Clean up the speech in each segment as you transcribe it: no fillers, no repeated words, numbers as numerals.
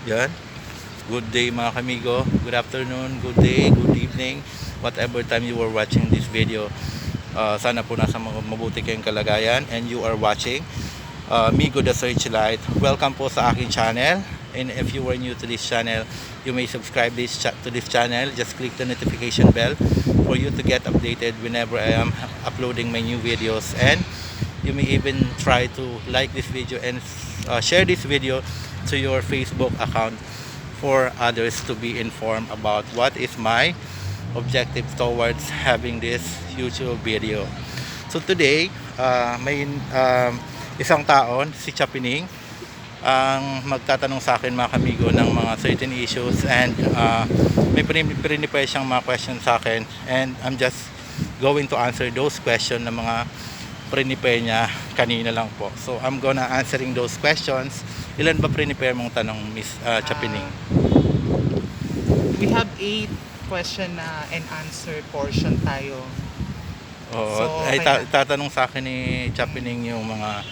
Yan. Good day mga kamigo. Good afternoon, good day, good evening. Whatever time you are watching this video. Sana po nasa mabuti kayong kalagayan and you are watching MIGO-THE Searchlight. Welcome po sa aking channel. And if you are new to this channel, you may subscribe to this channel. Just click the notification bell for you to get updated whenever I am uploading my new videos. And you may even try to like this video and share this video to your Facebook account for others to be informed about what is my objective towards having this YouTube video. So today, may isang taon, si Chapining, ang magtatanong sa akin mga kamigo ng mga certain issues, and may pinipay siyang mga questions sa akin, and I'm just going to answer those questions ng mga prinipay niya kanina lang po. So I'm gonna answering those questions. Ilan ba prinipay mong tanong, Miss Chapining? We have 8 question and answer portion tayo. Oo, So, ay tatanong sa akin ni Chapining yung mga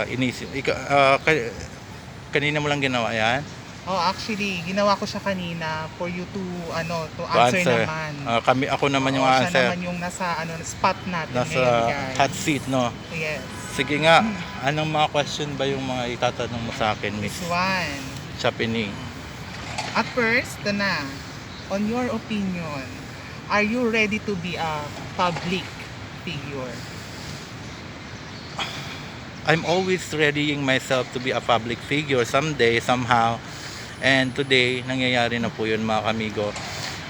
inisip. Kanina mo lang ginawa yan? Oh, actually, ginawa ko siya kanina for you to answer naman. Ako naman yung Siya answer. naman yung nasa spot natin Nasa ngayon, guys. hot seat, no? Yes. Sige nga, anong mga question ba yung mga itatanong mo sa akin, Miss This one. Chapining? At first, ito na. On your opinion, are you ready to be a public figure? I'm always readying myself to be a public figure someday, somehow. And today, nangyayari na po yun mga kamigo.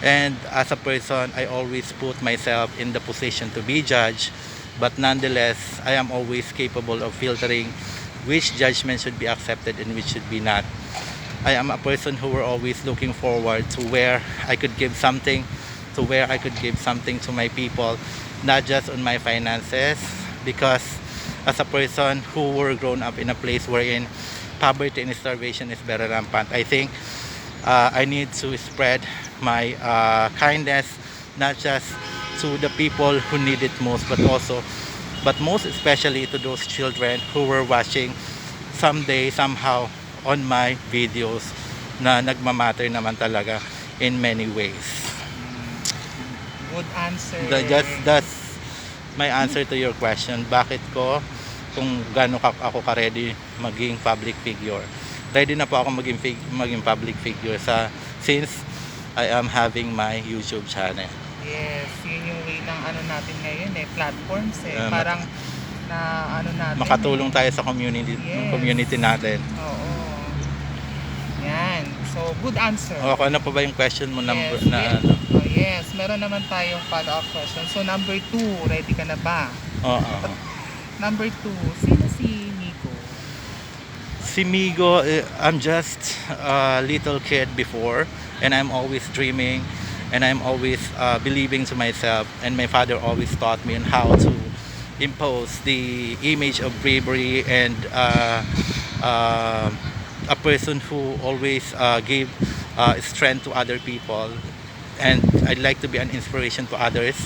And as a person, I always put myself in the position to be judged. But nonetheless, I am always capable of filtering which judgment should be accepted and which should be not. I am a person who were always looking forward to where I could give something, to my people, not just on my finances, because as a person who were grown up in a place wherein poverty and starvation is very rampant, I think I need to spread my kindness, not just to the people who need it most, but most especially to those children who were watching someday, somehow, on my videos na nagmamatter naman talaga in many ways. Good answer. That's my answer to your question. Bakit ko, kung gaano ako ka-ready maging public figure. Ready na po ako maging public figure since I am having my YouTube channel. Yes, yun yung way ng natin ngayon platforms parang na natin. Makatulong tayo sa community, Yes. community natin. Oo. Yan. So, good answer. O, ano pa ba yung question mo number Yes, na yes. ano? Oh, yes, meron naman tayong follow-up question. So, number 2, ready ka na ba? Oo. Number 2, sino si Nico? Si Migo, I'm just a little kid before, and I'm always dreaming, and I'm always believing to myself, and my father always taught me on how to impose the image of bravery and a person who always gave strength to other people. And I'd like to be an inspiration to others,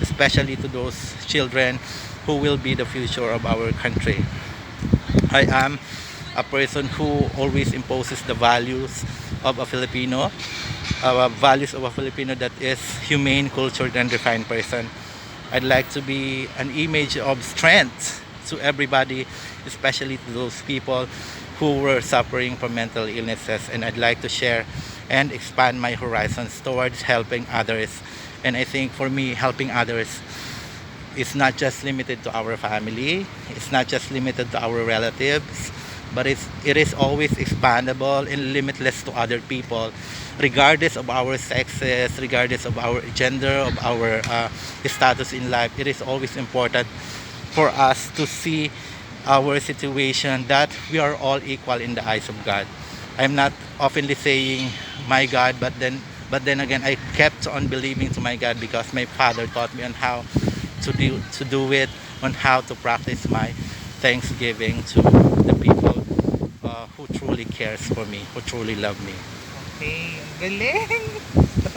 especially to those children who will be the future of our country. I am a person who always imposes the values of a Filipino, that is humane, cultured, and refined person. I'd like to be an image of strength to everybody, especially to those people who were suffering from mental illnesses, and I'd like to share and expand my horizons towards helping others. And I think for me, helping others is not just limited to our family, it's not just limited to our relatives, but it is always expandable and limitless to other people, regardless of our sexes, regardless of our gender, of our status in life. It is always important for us to see our situation that we are all equal in the eyes of God. I'm not oftenly saying my God, but then again, I kept on believing to my God because my father taught me on how to do it, on how to practice my thanksgiving to the people who truly cares for me, who truly love me. Okay, ang galing.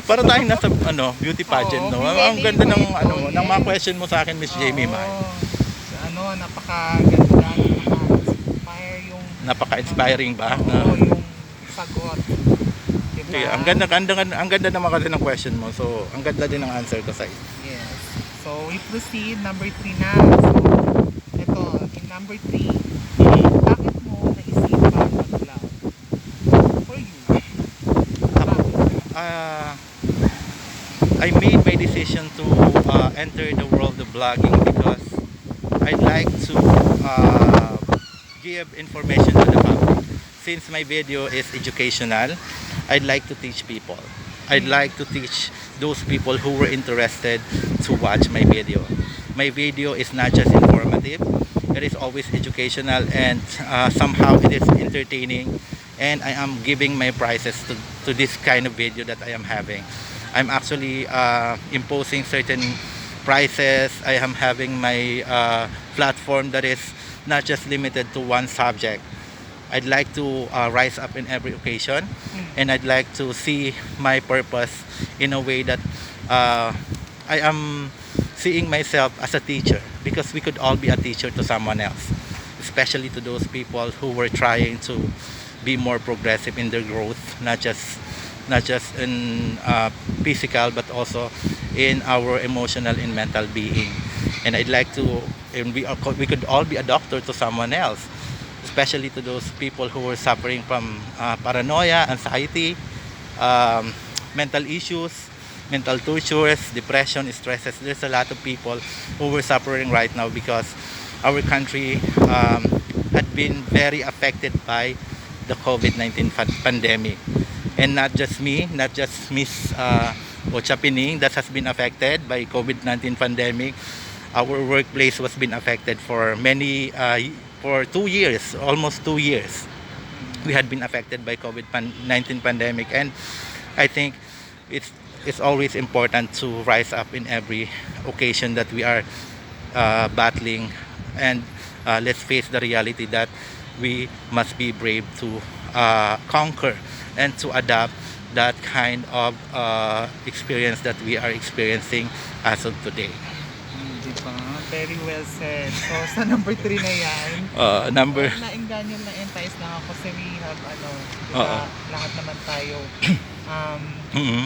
Para tayong nasa beauty pageant, no? Ang ganda ng ng mga question mo sa akin, Miss Jamie Mai. Napakaganda, napaka-inspire yung Napaka-inspiring ba? yung sagot. Diba? Okay, ang ganda naman kasi ng question mo. So, ang ganda din ng answer ko sa iyo. Yes. So, we proceed. Number 3 na. So, ito, in number 3, bakit mo naisipan mag-vlog? For you. Bakit? I made my decision to enter the world of blogging because I'd like to give information to the public. Since my video is educational, I'd like to teach people. I'd like to teach those people who were interested to watch my video. My video is not just informative, it is always educational, and somehow it is entertaining, and I am giving my prizes to this kind of video that I am having. I'm actually imposing certain prices. I am having my platform that is not just limited to one subject. I'd like to rise up in every occasion, and I'd like to see my purpose in a way that I am seeing myself as a teacher, because we could all be a teacher to someone else, especially to those people who were trying to be more progressive in their growth, not just in physical, but also in our emotional and mental being. And I'd like to, and we could all be a doctor to someone else, especially to those people who were suffering from paranoia, anxiety, mental issues, mental tortures, depression, stresses. There's a lot of people who were suffering right now because our country had been very affected by the COVID-19 pandemic. And not just me, not just Miss Ochapining that has been affected by COVID-19 pandemic. Our workplace was been affected for for 2 years, almost 2 years. We had been affected by COVID-19 pandemic, and I think it's always important to rise up in every occasion that we are battling, and let's face the reality that we must be brave to conquer and to adapt that kind of experience that we are experiencing as of today. Diba? Very well said. So, sa number 3 na yan, Number nainganyo na entice na ako kasi we have Oo. lahat naman tayo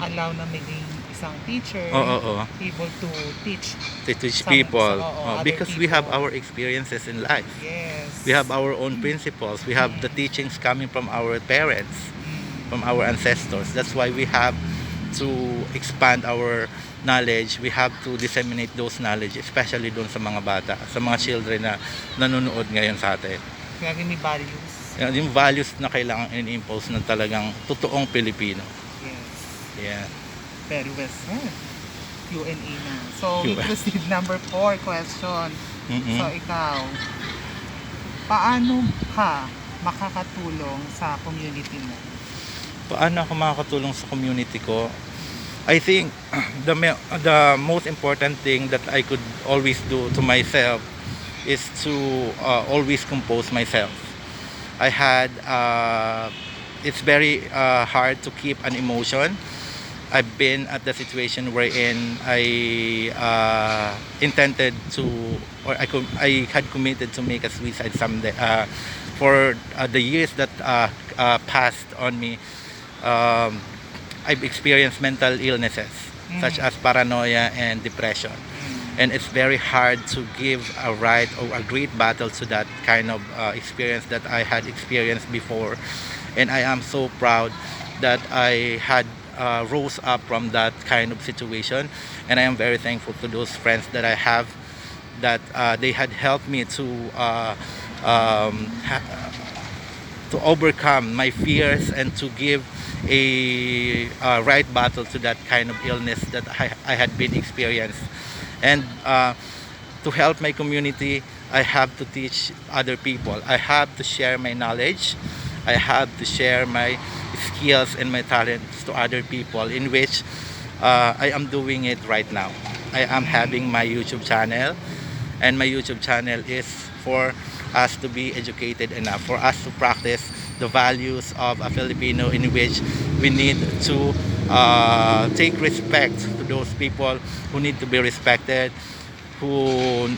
allow na maging isang teacher, able to teach to teach some- people other because we have people. our experiences in life. Yes. We have our own principles. We have the teachings coming from our parents, from our ancestors. That's why we have to expand our knowledge. We have to disseminate those knowledge, especially doon sa mga bata, sa mga children na nanonood ngayon sa atin. Kaya ni values. Yung values na kailangan in-impose ng talagang totoong Pilipino. Yes. Yeah. Very well said. Q&A na. So, we Q&A. proceed number 4 question. Mm-mm. So, ikaw, paano ka makakatulong sa community mo? Paano ako makakatulong sa community ko? I think the most important thing that I could always do to myself is to always compose myself. I had it's very hard to keep an emotion. I've been at the situation wherein I intended to, or I had committed to make a suicide someday. For the years that passed on me, I've experienced mental illnesses such as paranoia and depression. And it's very hard to give a right or a great battle to that kind of experience that I had experienced before. And I am so proud that I had rose up from that kind of situation. And I am very thankful to those friends that I have, that they had helped me to overcome my fears and to give a right battle to that kind of illness that I had been experienced. And to help my community, I have to teach other people. I have to share my knowledge. I have to share my skills and my talents to other people, in which I am doing it right now. I am having my YouTube channel, and my YouTube channel is for us to be educated enough, for us to practice the values of a Filipino, in which we need to take respect to those people who need to be respected, who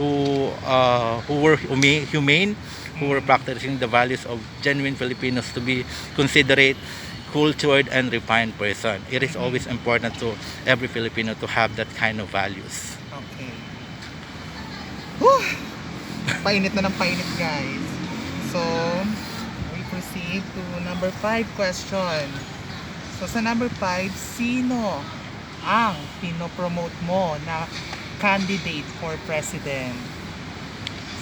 who were humane, who were practicing the values of genuine Filipinos to be considerate, cultured, and refined person. It is always important to every Filipino to have that kind of values. Okay. Whew! Painit na ng painit, guys. So, we proceed to number 5 question. So, sa number 5, sino ang pinopromote mo na candidate for president?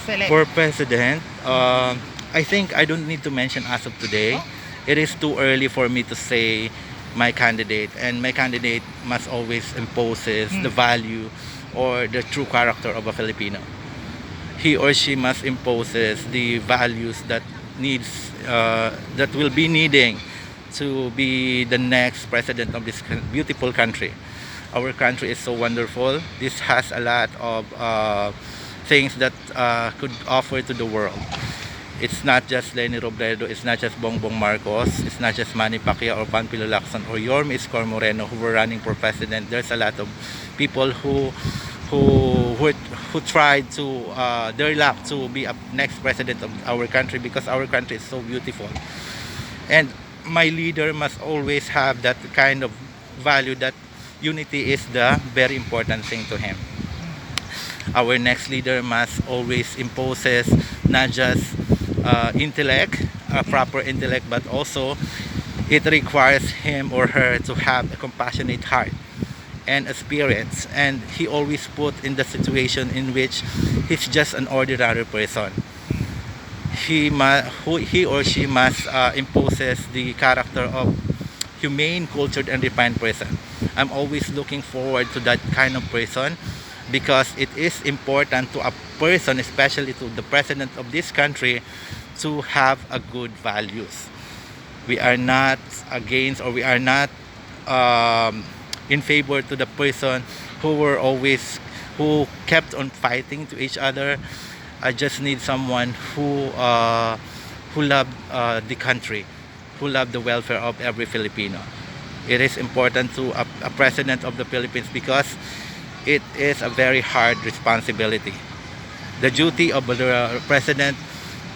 Select. For president, I think I don't need to mention as of today. It is too early for me to say my candidate, and my candidate must always imposes the value or the true character of a Filipino. He or she must imposes the values that that will be needing to be the next president of this beautiful country. Our country is so wonderful. This has a lot of things that could offer to the world. It's not just Leni Robredo, it's not just Bongbong Marcos, it's not just Manny Pacquiao or Panfilo Lacson or Yorme Iskor Moreno who were running for president. There's a lot of people who tried to their luck to be a next president of our country, because our country is so beautiful. And my leader must always have that kind of value, that unity is the very important thing to him. Our next leader must always imposes not just intellect, proper intellect, but also it requires him or her to have a compassionate heart and a spirit, and he always put in the situation in which he's just an ordinary person. He or she must imposes the character of humane, cultured, and refined person. I'm always looking forward to that kind of person, because it is important to a person, especially to the president of this country, to have a good values. We are not against, or we are not in favor to the person who kept on fighting to each other. I just need someone who loved the country, who loved the welfare of every Filipino. It is important to a president of the Philippines, because it is a very hard responsibility. The duty of the president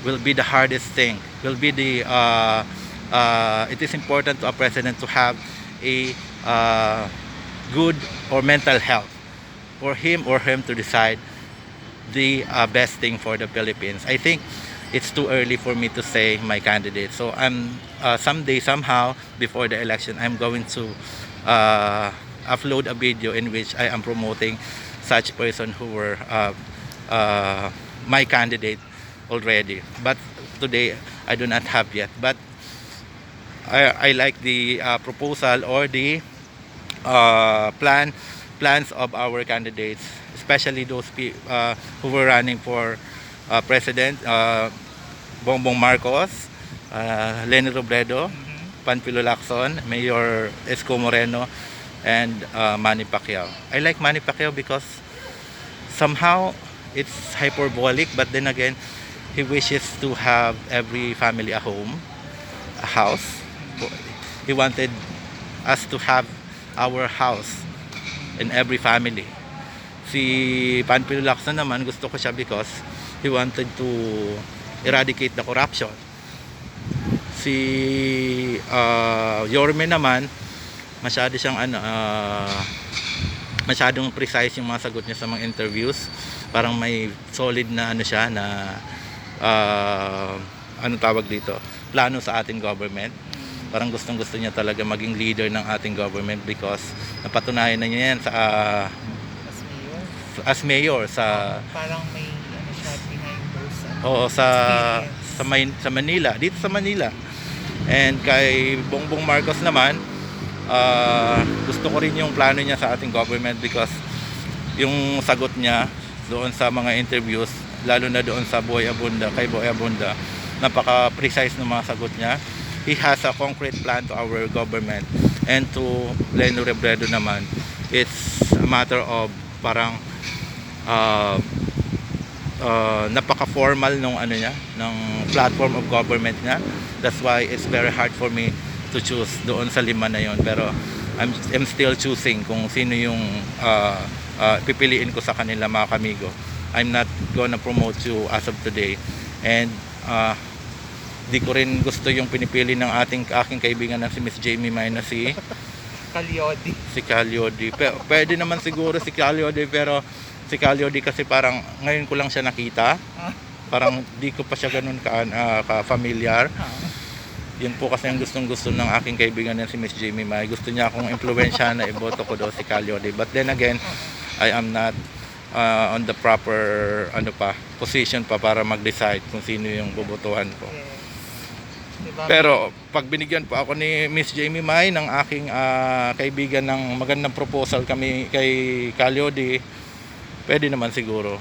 will be the hardest thing. Will be the it is important to a president to have a good or mental health for him or him to decide the best thing for the Philippines. I think it's too early for me to say my candidate. So I'm someday, somehow, before the election, I'm going to upload a video in which I am promoting such person who were my candidate already. But today I do not have yet. But I like the proposal or the plans of our candidates, especially those who were running for president, Bongbong Marcos, Leni Robredo, Panfilo Lacson, Mayor Isko Moreno, and Manny Pacquiao. I like Manny Pacquiao because somehow it's hyperbolic, but then again, he wishes to have every family a home, a house. He wanted us to have our house in every family. Si Panfilo Lacson naman, gusto ko siya because he wanted to eradicate the corruption. Si Yorme naman, masyado siyang masyadong precise yung mga sagot niya sa mga interviews. Parang may solid na siya na ano tawag dito, plano sa ating government. Parang gustong-gusto niya talaga maging leader ng ating government, because napatunayan na niya yan sa as mayor sa parang may siya behind those sa Manila, dito sa Manila. And kay Bongbong Marcos naman, gusto ko rin yung plano niya sa ating government, because yung sagot niya doon sa mga interviews, lalo na doon sa kay Boy Abunda, napaka-precise ng mga sagot niya. He has a concrete plan to our government. And to Leni Robredo naman, it's a matter of parang napaka-formal nung ng platform of government niya. That's why it's very hard for me to choose doon sa 5 na yon. Pero I'm still choosing kung sino yung pipiliin ko sa kanila, mga kamigo. I'm not gonna promote you as of today. And di ko rin gusto yung pinipili ng aking kaibigan na si Miss Jamie May na si Kalyodi. Calyodi. Pwede naman siguro si Calyodi, pero si Calyodi kasi parang ngayon ko lang siya nakita. Parang di ko pa siya ganun ka-familiar. Yun po kasi ang gustong-gusto ng aking kaibigan na si Miss Jamie May. Gusto niya akong impluwensya na iboto ko daw si Calyodi. But then again, I am not on the proper position pa para mag-decide kung sino yung bobotohan ko. Yes. Diba? Pero pag binigyan po ako ni Miss Jamie May ng aking kaibigan ng magandang proposal kami kay Calyodi, pwede naman siguro.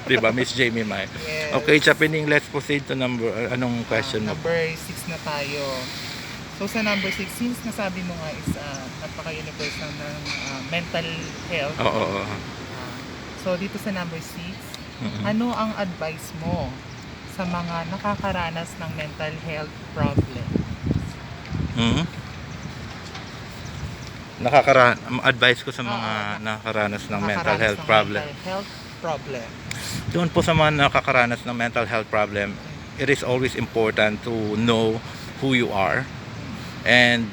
Diba, Miss Jamie May? Yes. Okay, Chapining, let's proceed to anong question mo? Number 6 na tayo. So sa number 6, since nasabi mo nga is napaka-universal ng mental health. Oo. So dito sa number 6, ano ang advice mo sa mga nakakaranas ng mental health problem? Advice ko sa mga nakakaranas ng mental health problem. Mental health problem. Doon po sa mga nakakaranas ng mental health problem, it is always important to know who you are, and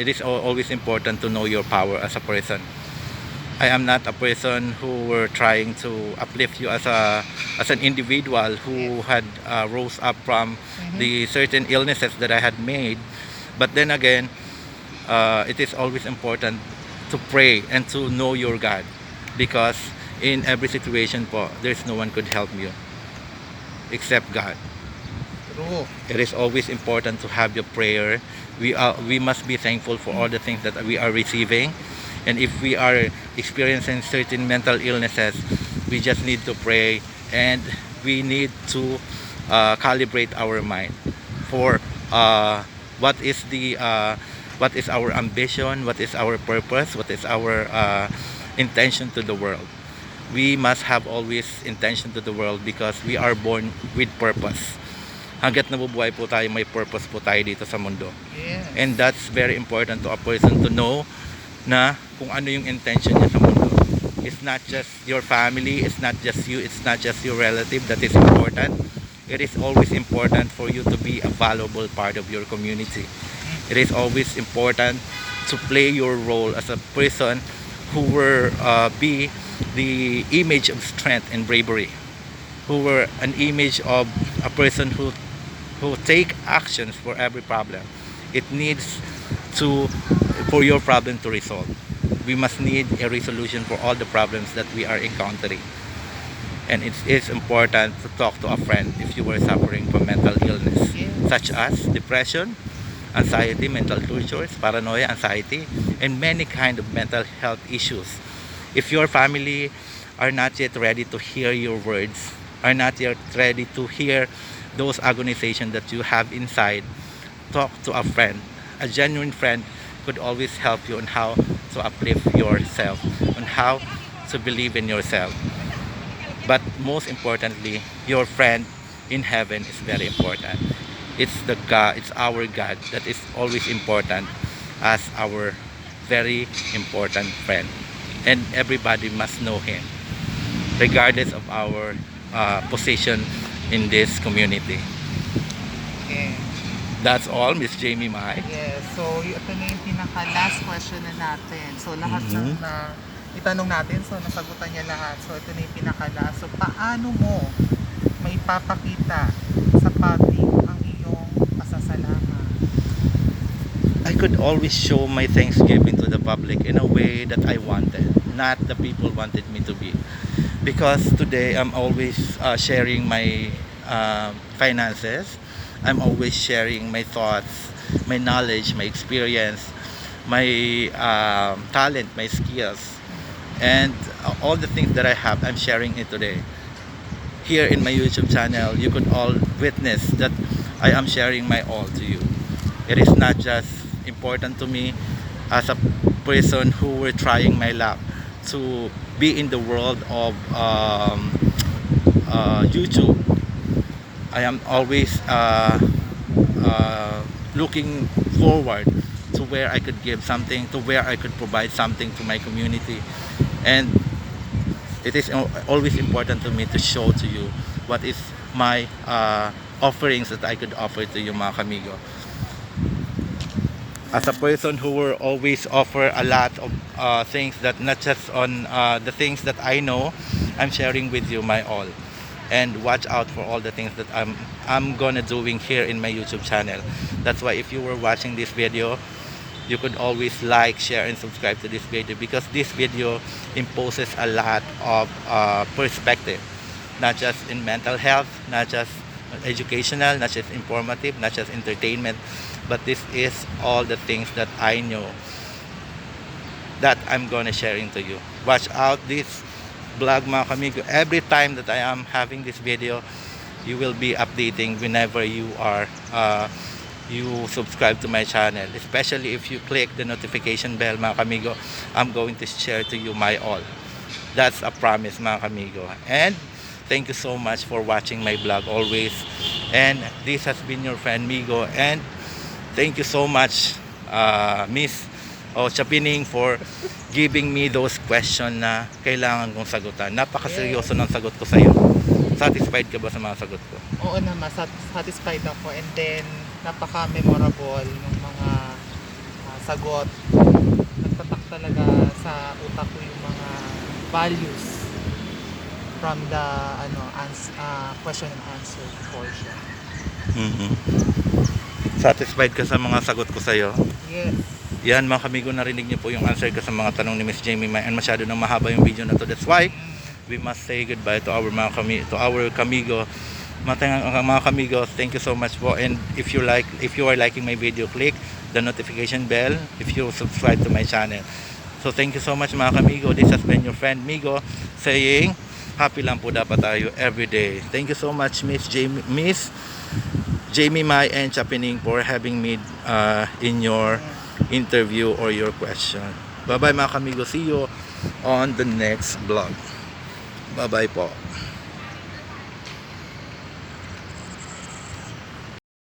it is always important to know your power as a person. I am not a person who were trying to uplift you as an individual who had rose up from the certain illnesses that I had made. But then again, it is always important to pray and to know your God, because in every situation po, there's no one could help you except God. True. It is always important to have your prayer. We must be thankful for all the things that we are receiving. And if we are experiencing certain mental illnesses, we just need to pray, and we need to calibrate our mind for what is our ambition, what is our purpose, what is our intention to the world. We must have always intention to the world, because we are born with purpose. Hanggat nabubuhay po tayo, may purpose po tayo dito sa mundo. Yes. And that's very important to a person to know na kung ano yung intention niya sa mundo. It's not just your family, it's not just you, it's not just your relative that is important. It is always important for you to be a valuable part of your community. It is always important to play your role as a person who will be the image of strength and bravery, who were an image of a person who take actions for every problem. It needs for your problem to resolve. We must need a resolution for all the problems that we are encountering. And it is important to talk to a friend if you were suffering from mental illness, such as depression, anxiety, mental tortures, paranoia, anxiety, and many kind of mental health issues. If your family are not yet ready to hear your words, are not yet ready to hear those agonizations that you have inside, talk to a friend. A genuine friend could always help you on how to uplift yourself, on how to believe in yourself. But most importantly, your friend in heaven is very important. It's our God that is always important as our very important friend. And everybody must know Him, regardless of our position in this community. Okay. That's all, Miss Jamie Mai. Yes. So, ito na yung pinaka-last question na natin. So, lahat ng itanong natin, so nasagutan niya lahat. So, ito na yung pinaka-last. So, paano mo maipapakita sa public ang iyong pasasalamat? I could always show my thanksgiving to the public in a way that I wanted, not the people wanted me to be. Because today, I'm always sharing my finances. I'm always sharing my thoughts, my knowledge, my experience, my talent, my skills, and all the things that I have, I'm sharing it today. Here in my YouTube channel, you could all witness that I am sharing my all to you. It is not just important to me as a person who were trying my luck to be in the world of YouTube. I am always looking forward to where I could give something, to where I could provide something to my community. And it is always important to me to show to you what is my offerings that I could offer to you mga kamigo. As a person who will always offer a lot of things, that not just on the things that I know, I'm sharing with you my all. And watch out for all the things that I'm gonna doing here in my YouTube channel. That's why if you were watching this video, you could always like, share, and subscribe to this video, because this video imposes a lot of perspective, not just in mental health, not just educational, not just informative, not just entertainment, but this is all the things that I know that I'm gonna sharing to you. Watch out this vlog mga kamigo. Every time that I am having this video, you will be updating whenever you are you subscribe to my channel, especially if you click the notification bell mga kamigo. I'm going to share to you my all. That's a promise mga kamigo. And thank you so much for watching my vlog always. And this has been your friend Migo, and thank you so much Miss Chapining for giving me those questions na kailangan kong sagutan. Napakaseryoso ng sagot ko sa iyo. Satisfied ka ba sa mga sagot ko? Oo naman, satisfied ako, and then napaka-memorable yung mga sagot. Nagtatak talaga sa utak ko yung mga values from the question and answer portion. Satisfied ka sa mga sagot ko sa iyo? Yes. Yan mga kamigo, narinig niyo po yung answer ko sa mga tanong ni Miss Jamie May, and masyado nang mahaba yung video na to. That's why we must say goodbye to our kamigo. Mga kamigo, thank you so much po. And if you are liking my video, click the notification bell if you subscribe to my channel. So thank you so much mga kamigo. This has been your friend Migo saying happy lang po dapat tayo every day. Thank you so much Miss Jamie Mai and Chapining for having me in your interview or your question. Bye bye mga kamigo. See you on the next vlog. Bye bye po.